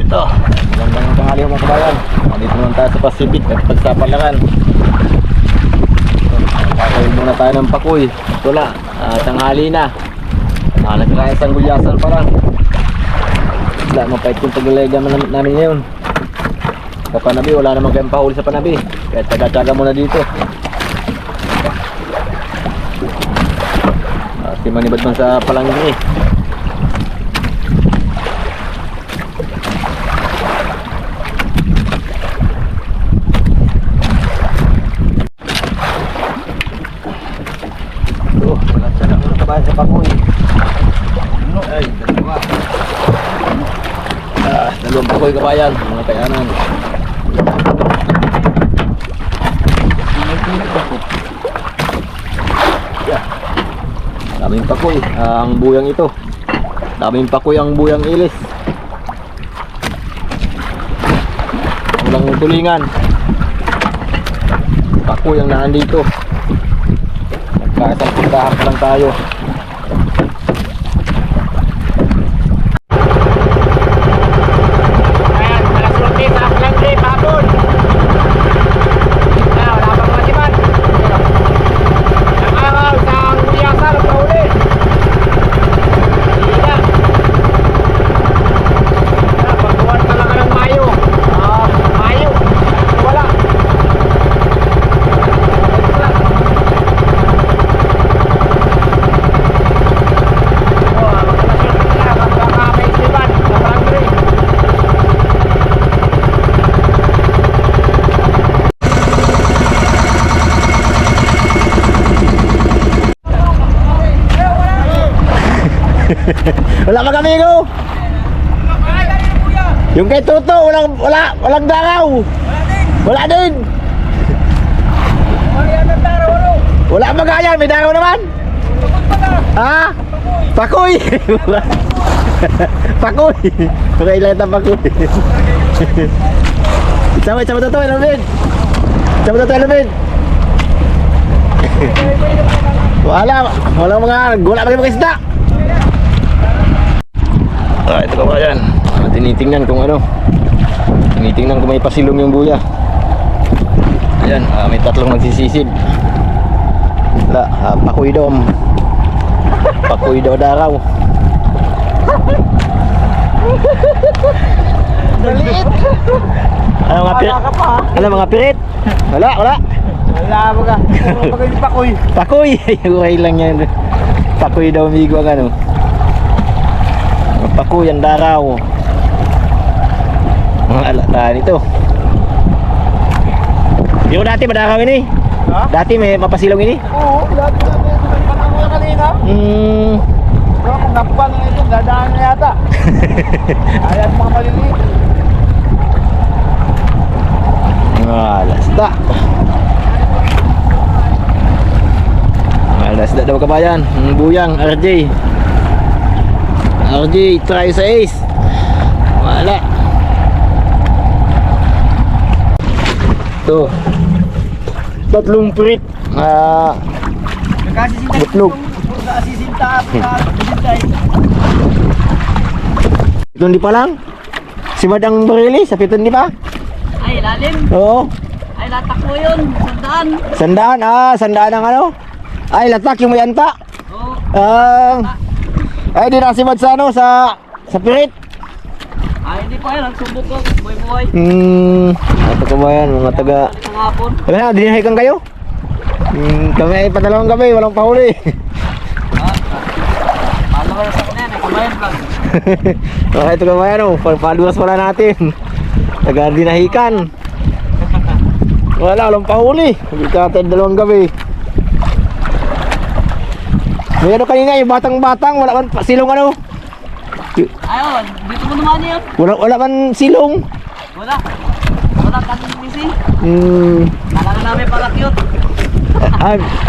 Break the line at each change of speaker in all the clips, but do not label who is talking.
Ito, magandang tanghali mga kabayan. Dito naman tayo sa Pacific at pagsapalakan. Kakain muna tayo ng pakoy. Tula, tanghali na. Nagkakain isang gulyasan pa lang. Wala, mapait yung paglalega namin ngayon. Sa panabi, wala namang kayong pahuli sa panabi. Kaya taga-taga muna dito. Si Manibad man sa palanggi. Wala siya lang mga kabayan sa pakoy. Ay, dalawa. Dalawang pakoy kabayan, mga kayanan. Daming pakoy ang buyang ito. Daming pakoy ang buyang ilis. Walang tulingan. Pakoy ang naandito. Nagkakasang puntahan pa lang tayo. Wala pa kami ko. Yung kay Toto, walang daraw. Wala din. Wala magayan, may daraw naman. Ha? Pakoy. Pakoy. Okay lang ito pakoy. Sama Toto, Elvin. Sama Toto, Elvin. Wala mga isda. Ito kabayan, tinitingnan kung ano. Tinitingnan kung may pasilong yung buya. Ayan, may tatlong nagsisisid. Wala, pakoy dom. Pakoy daw daraw. Maliit. Ano mga pirit? Wala. Wala mo ka. Pakoy. Pakoy. Huwag lang yan. Pakoy daw amigo ang ano. Pakoy ang daraw. Mga alataan ito. Yung dati madaraw ini? Ha? Dati may mapasilaw ini?
Oo, dati may panahon na kanina. Pero kung nakuha na ito, dadaan na yata. Ayan mga maliliit.
Alasda. Alasda daw kabayan. Buyang, RJ. RJ, try sa ace. Wala. Ito. Tatlong prit. Butlog. Ito hindi pa lang. Si Madang Barili, sa piton di ba?
Ay, lalim.
Oo.
Ay, latak mo yun. Sandaan.
Sandaan, sandaan ang ano? Ay, latak yung may anta.
Oo.
Ay, di nasimad sa ano, sa pirit.
Ay, hindi pa yan. Nagsubok ko. Buhay-buhay.
Ito ko ba yan, mga taga...
Isang hapon.
Wala na, dinahikan kayo? Kami ay padalawang gabi, walang pahuli.
Follower sa kanya, may kabayan vlog.
Ito ka ba yan, followers pala natin. Taga dinahikan. Walang pahuli. Hindi ka tayo dalawang gabi. May ano kanina, yung batang-batang, wala man silong ano?
Ayun, dito mo naman yun.
Wala man silong.
Wala. Wala ka ng misi. Kala na namin para cute.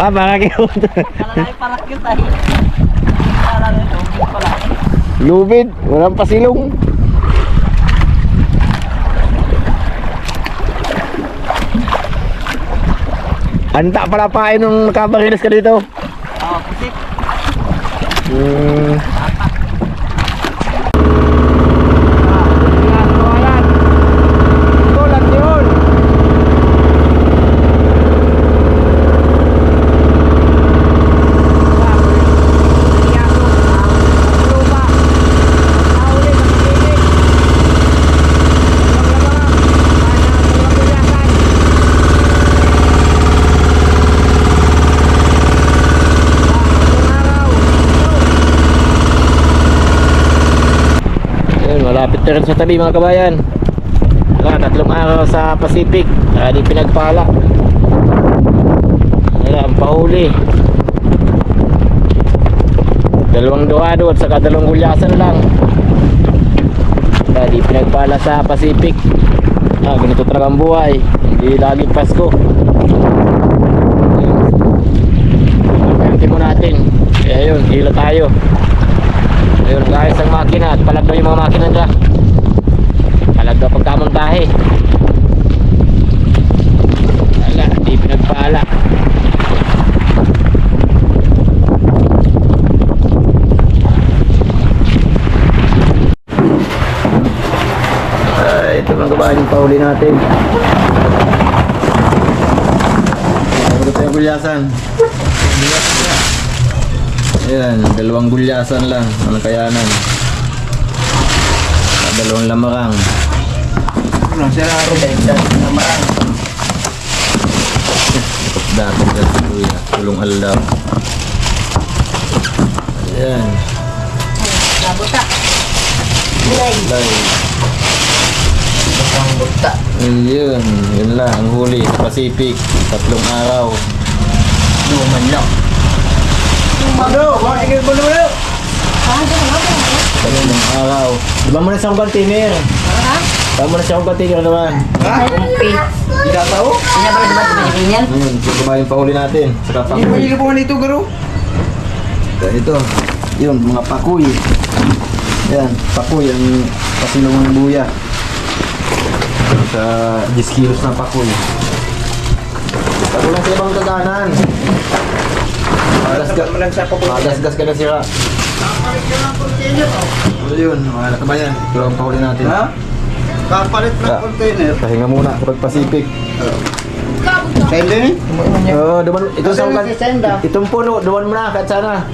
Mga cute.
Kala namin para cute ay. Kala namin ito pala.
Lubid, walang pasilong. Anta pala pain nung nakabarilis ka dito.
Oo, pusik.
Ayan, malapit na rin sa tabi mga kabayan. Wala, 3 araw sa Pacific. Di pinagpala. Wala, ang pahuli. 2 duwado at saka 2 gulyasan lang. Di pinagpala sa Pacific. Ganito talaga ang buhay. Hindi laging Pasko. Pagkanti mo natin. Kaya yun, hila tayo. Ayun, guys, ang makina at palagdo yung mga makina nila. Palagdo pagkamontahe. Wala, di pinagpala. Ito mga kabahan yung pauli natin. Ito tayong gulyasan. Ayan, 2 gulyasan lang. Ano kayanan? 2 lamarang.
Sila Ruben, naman.
Dati ka sa kuya. Tulong alaw. Ayan.
Nabuta. Gulay.
Lay.
Ang buta.
Ayun. Yun lang. Ang huli sa Pacific. 3 araw.
Luman lang.
Ano? Bakit mo naman?
3 araw. Diba mo na sa akong container? Diba mo na sa akong container naman?
Ha?
Kumpi.
Hindi ka tao?
Kanya pala diba sa yan?
Ayun. Ito ba yung pauli natin? Saka
Hindi
pakuy.
pa nilipungan ito, garo.
Ito. Yun. Mga pakuy. Ayan. Pakuy. Ang pasilong ng buya. Sa 10 kilos na pakuy. Ako lang sa ibang kaganan. Magasgas ka na sila. Yun, mga nakabayan. Ito ang pahuli natin.
Ha? Kapalit ng container.
Pahinga muna kapag Pacific.
Send din eh?
Oo, duman. Ito sa
Nasaan si Senda?
itong puno, duman mo na kahit sana.